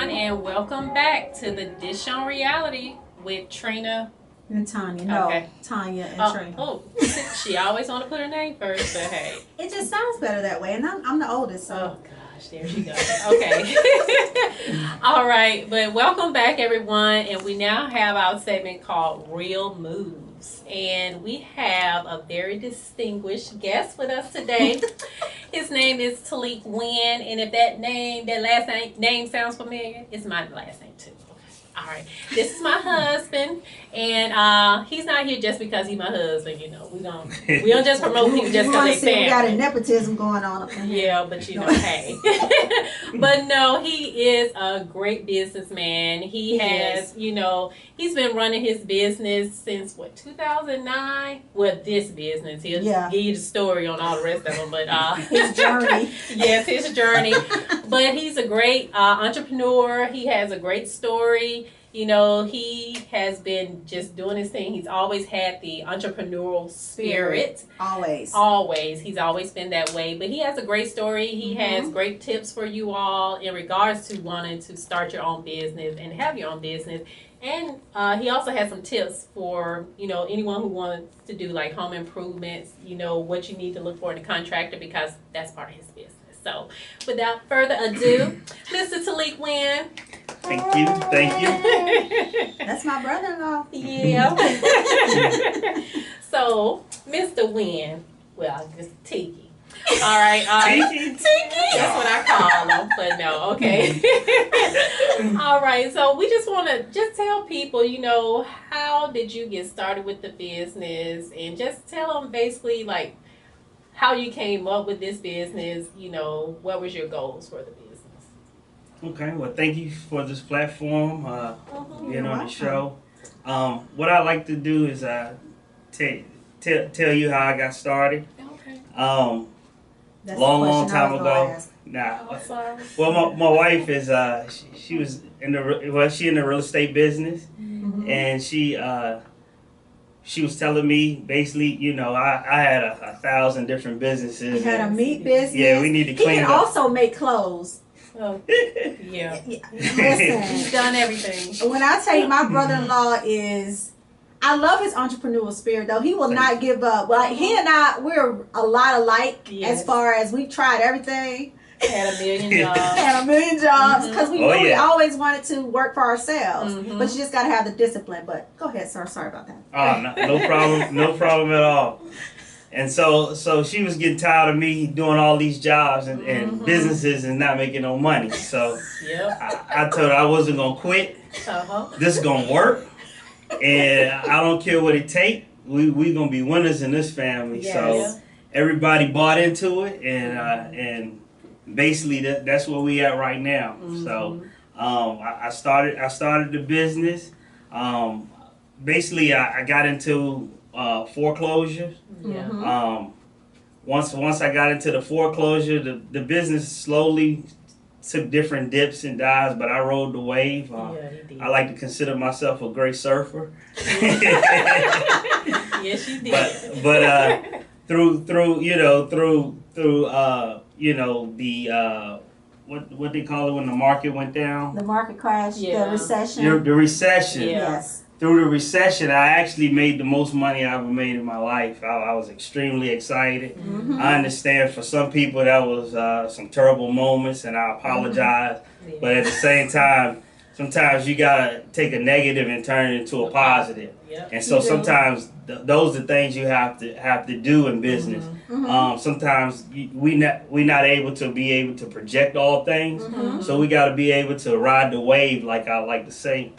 everyone, and welcome back to the Dish on Reality with Trina and Tonia. No, okay. Tonia and Trina. Oh, she always want to put her name first, but hey. It just sounds better that way, and I'm the oldest, so. Oh, gosh, there she goes. Okay. All right, but welcome back, everyone, and we now have our segment called Real Moves. And we have a very distinguished guest with us today. His name is Tilik Wynn, and if that last name sounds familiar, it's my last name too. All right, this is my husband, and he's not here just because he's my husband. You know, we don't just promote people just because they family. We got a nepotism going on up in here. Yeah, but you know, hey, but no, he is a great businessman. He has, you know, he's been running his business since what 2009. Well, this business, he'll give you the story on all the rest of them, but his journey. Yes, his journey. But he's a great entrepreneur. He has a great story. You know, he has been just doing his thing. He's always had the entrepreneurial spirit. Always. He's always been that way. But he has a great story. He has great tips for you all in regards to wanting to start your own business and have your own business. And he also has some tips for, you know, anyone who wants to do like home improvements, you know, what you need to look for in a contractor, because that's part of his business. So, without further ado, Mr. Tilik Wynn. Thank you. That's my brother-in-law. Yeah. So, Mr. Wynn, well, just Tiki. All right. Tiki? That's what I call him, but no, okay. All right. So, we just want to tell people, you know, how did you get started with the business, and just tell them basically like how you came up with this business, you know, what was your goals for the business? Okay, well, thank you for this platform, being on the show. What I like to do is tell you how I got started. Okay. Long time ago. Well, my wife is she was in the real estate business, and she was telling me basically, you know, I had 1,000 different businesses. He had a meat business. Yeah, we need to clean it up. He can also make clothes. Oh, yeah. Listen, he's done everything. When I tell you, my brother-in-law I love his entrepreneurial spirit, though. He will not give up. Like, he and we're a lot alike as far as we've tried everything. Had a million jobs. Because we really always wanted to work for ourselves. But you just got to have the discipline. But go ahead, sir. Sorry about that. No problem. No problem at all. And so she was getting tired of me doing all these jobs and businesses and not making no money. So I told her I wasn't going to quit. This is going to work. And I don't care what it takes. We going to be winners in this family. Yes. So everybody bought into it. And basically that's where we at right now. So I started the business. Basically I got into foreclosures. Once I got into the foreclosure, the business slowly took different dips and dives, but I rode the wave. I like to consider myself a great surfer. Yes, you did. But through the what they call it when the market went down? The market crash, the recession. The recession. Yes. Through the recession, I actually made the most money I ever made in my life. I was extremely excited. I understand for some people that was some terrible moments, and I apologize. But at the same time, sometimes you gotta take a negative and turn it into a positive. And so sometimes those are things you have to do in business. Sometimes we not able to project all things, so we got to be able to ride the wave, like I like to say,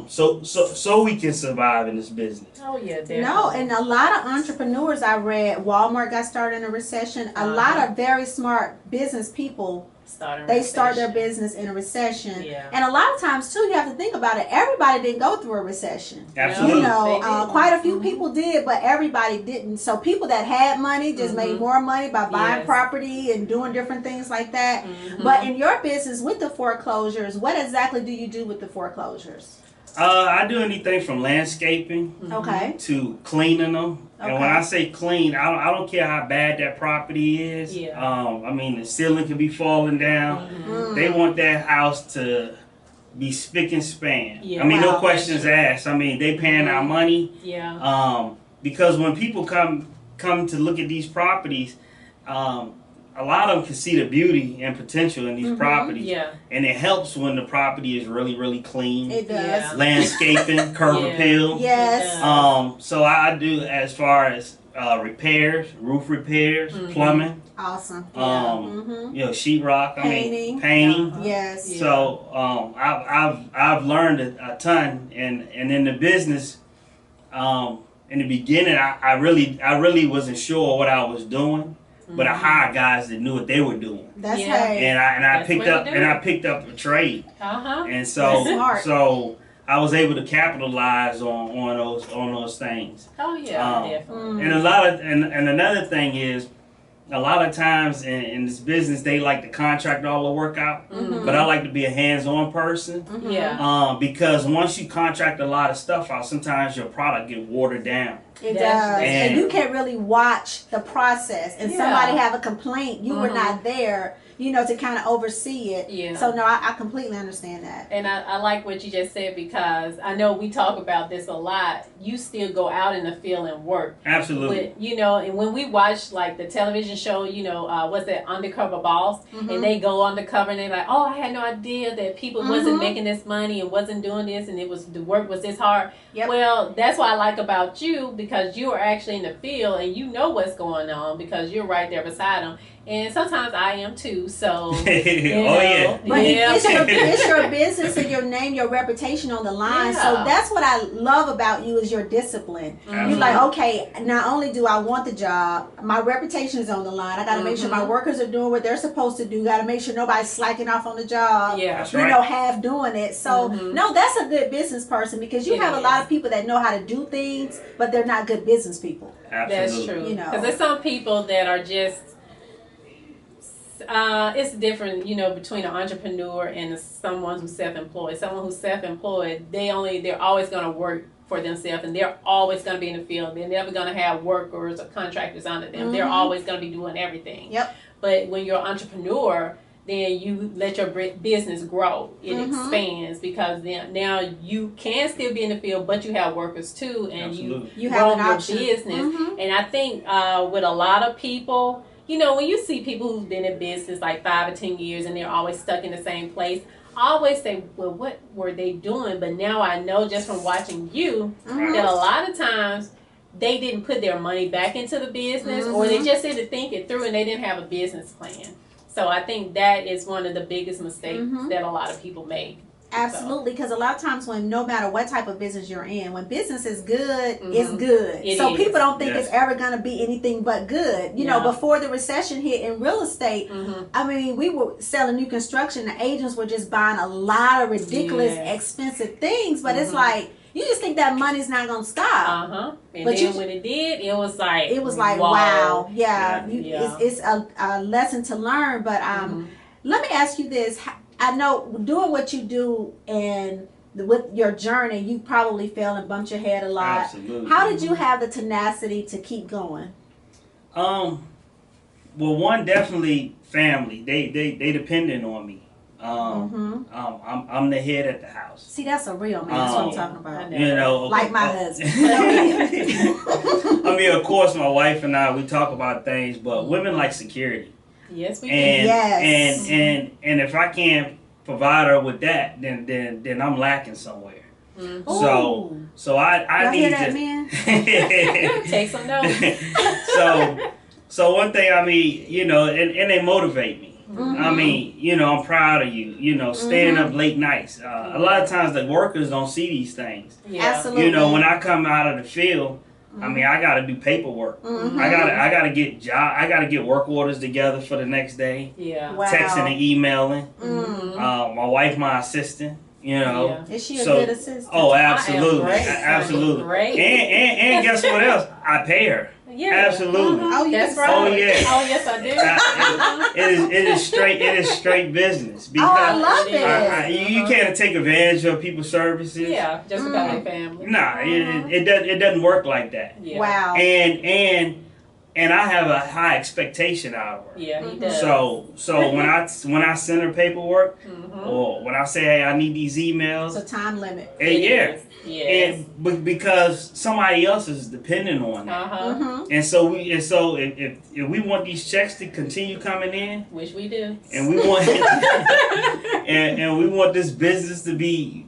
so we can survive in this business. Oh yeah, definitely. No, and a lot of entrepreneurs I read, Walmart got started in a recession. A lot of very smart business people. Start their business in a recession. And a lot of times too, you have to think about it, everybody didn't go through a recession. Absolutely. You know, quite a few people did, but everybody didn't. So people that had money just made more money by buying property and doing different things like that. But in your business with the foreclosures, what exactly do you do with the foreclosures? I do anything from landscaping to cleaning them. And when I say clean, I don't care how bad that property is. Yeah. I mean, the ceiling could be falling down. They want that house to be spick and span. Yeah. I mean, no questions asked. I mean, they paying our money. Yeah. Because when people come to look at these properties, a lot of them can see the beauty and potential in these properties. Yeah. And it helps when the property is really, really clean. It does. Yeah. Landscaping, curb appeal. Yes. So I do as far as repairs, roof repairs, plumbing. Awesome. You know, sheetrock. Painting. Yes. Yeah. So I've learned a ton, and in the business, in the beginning, I really wasn't sure what I was doing. But I hired guys that knew what they were doing. That's right. And I picked up a trade. And so I was able to capitalize on those things. Oh yeah, definitely. And another thing is, a lot of times in this business they like to contract all the work out, but I like to be a hands-on person. Yeah. Because once you contract a lot of stuff out, sometimes your product get watered down. It does. And you can't really watch the process. And somebody have a complaint, you were not there, you know, to kind of oversee it. Yeah. So no, I completely understand that. And I like what you just said, because I know we talk about this a lot. You still go out in the field and work. Absolutely. But, you know, and when we watch like the television show, you know, what's that, Undercover Boss, and they go undercover and they're like, oh, I had no idea that people wasn't making this money and wasn't doing this, and the work was this hard. Yep. Well, that's what I like about you, because you are actually in the field and you know what's going on, because you're right there beside them. And sometimes I am too, so you know, but it's your business and your name, your reputation on the line. So that's what I love about you, is your discipline. You're like, okay, not only do I want the job, my reputation is on the line. I got to make sure my workers are doing what they're supposed to do. Got to make sure nobody's slacking off on the job. Yeah, you know, half doing it. So no, that's a good business person, because you have a lot of people that know how to do things, but they're not good business people. Absolutely. That's true. You know, because there's some people that are just. It's different, you know, between an entrepreneur and someone who's self-employed. Someone who's self-employed, they're always going to work for themselves, and they're always going to be in the field. They're never going to have workers or contractors under them. They're always going to be doing everything. Yep. But when you're an entrepreneur, then you let your business grow. It expands, because then now you can still be in the field, but you have workers too, and you grow your business. And I think with a lot of people, you know, when you see people who've been in business like 5 or 10 years and they're always stuck in the same place, I always say, well, what were they doing? But now I know, just from watching you, that a lot of times they didn't put their money back into the business, or they just didn't think it through and they didn't have a business plan. So I think that is one of the biggest mistakes that a lot of people make. Absolutely, because a lot of times, when no matter what type of business you're in, when business is good, it's good. So people don't think it's ever going to be anything but good. You know, before the recession hit in real estate, I mean, we were selling new construction. The agents were just buying a lot of ridiculous, expensive things. But it's like, you just think that money's not going to stop. And but then when it did, it was like, wow. Yeah. It's a lesson to learn. But let me ask you this. I know, doing what you do and with your journey, you probably fell and bumped your head a lot. Absolutely. How did you have the tenacity to keep going? Well, one, definitely family. They depended on me. I'm the head at the house. See, that's a real man. That's what I'm talking about. You know, like my husband. I mean, of course, my wife and I, we talk about things, but women like security. Yes, we do. And if I can't provide her with that, then I'm lacking somewhere. So I need hear that, man? Take some notes. So one thing, I mean, you know, and they motivate me. I mean, you know, I'm proud of you. You know, staying up late nights. A lot of times the workers don't see these things. Yeah. Absolutely. You know, when I come out of the field, I mean, I gotta do paperwork. I gotta get work orders together for the next day. Yeah, texting and emailing. My wife, my assistant. You know, is she a good assistant? Oh, absolutely, absolutely. Great. And guess what else? I pay her. Yeah, absolutely. Oh, that's right. Oh yeah. Oh yes, I do. it is straight business because I love it. You can't take advantage of people's services. Yeah, just because they're family. Nah, it doesn't work like that. Yeah. Wow. And I have a high expectation out of her. Yeah, he does. So when I send her paperwork, or when I say, hey, I need these emails, it's a time limit. And because somebody else is depending on that. And so if we want these checks to continue coming in, which we do, and we want and we want this business to be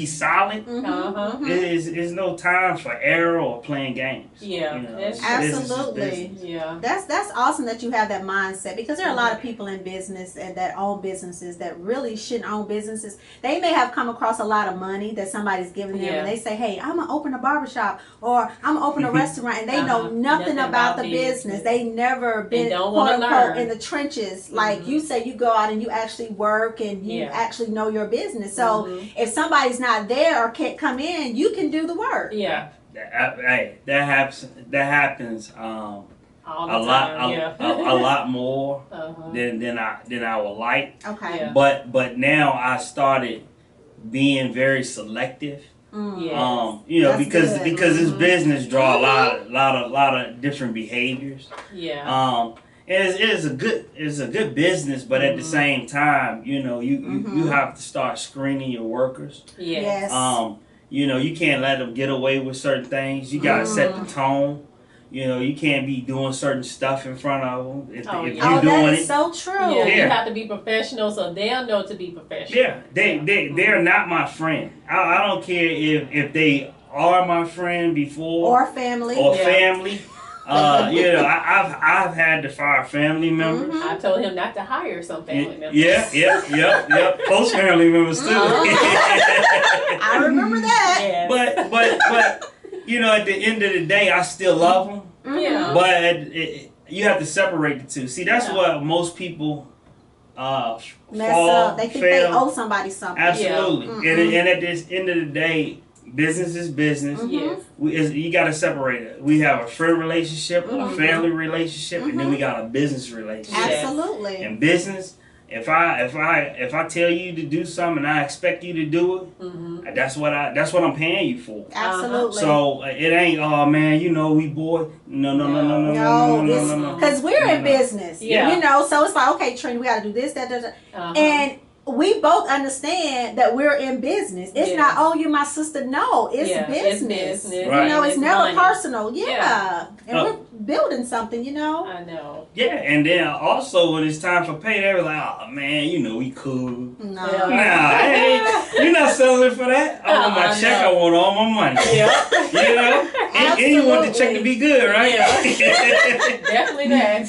solid, there's no time for error or playing games. Yeah, absolutely. Yeah, that's awesome that you have that mindset, because there are a lot of people in business and that own businesses that really shouldn't own businesses. They may have come across a lot of money that somebody's giving them, and they say, hey, I'm gonna open a barbershop or I'm gonna open a restaurant, and they know nothing about the business. They never been quote unquote in the trenches. Like you say, you go out and you actually work and you actually know your business. So if somebody's not there or can't come in, you can do the work. Yeah. That happens all the a lot more than I would like. Okay. Yeah. But now I started being very selective. Because this business draw a lot of different behaviors. Yeah. And it's a good business, but at the same time, you have to start screening your workers. Yes. You can't let them get away with certain things. You gotta set the tone. You can't be doing certain stuff in front of them. If you're doing that is so true. Yeah, you have to be professional, so they'll know to be professional. Yeah, they're not my friend. I don't care if they are my friend before or family. I've had to fire family members. I told him not to hire some family members. Yep. Close family members too. I remember that. Yes. But at the end of the day, I still love them. Yeah. But you have to separate the two. See, that's what most people mess up. They think they owe somebody something. Absolutely. And at the end of the day, business is business. Yes. You got to separate it. We have a friend relationship, a family relationship, and then we got a business relationship. Absolutely. And business, if I tell you to do something and I expect you to do it, that's what I'm paying you for. Absolutely. So it ain't, oh man, we boy. No. Because we're in business. Yeah. So it's like, okay, Trina, we got to do this, that. And we both understand that we're in business. It's not, oh, you're my sister. No, it's business. Right. It's never money. Personal. Yeah. And we're building something, I know. Yeah, and then also when it's time for pay, they're like, oh man, we cool. No. Nah, hey, you're not selling it for that. I want my check, I want all my money. Yeah. And you want the check to be good, right? Yeah. Definitely that.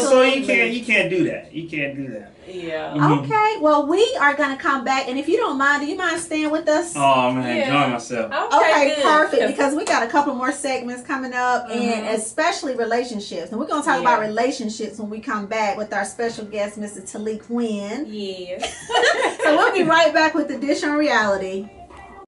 So you can't do that. You can't do that. Yeah. Okay. Well, we are going to come back, and if you don't mind, do you mind staying with us? Oh man, enjoy myself. Okay, perfect. Because we got a couple more segments coming up, and especially relationships. And we're going to talk about relationships when we come back with our special guest, Mr. Tilik Wynn. Yes. So we'll be right back with the Dish on Reality.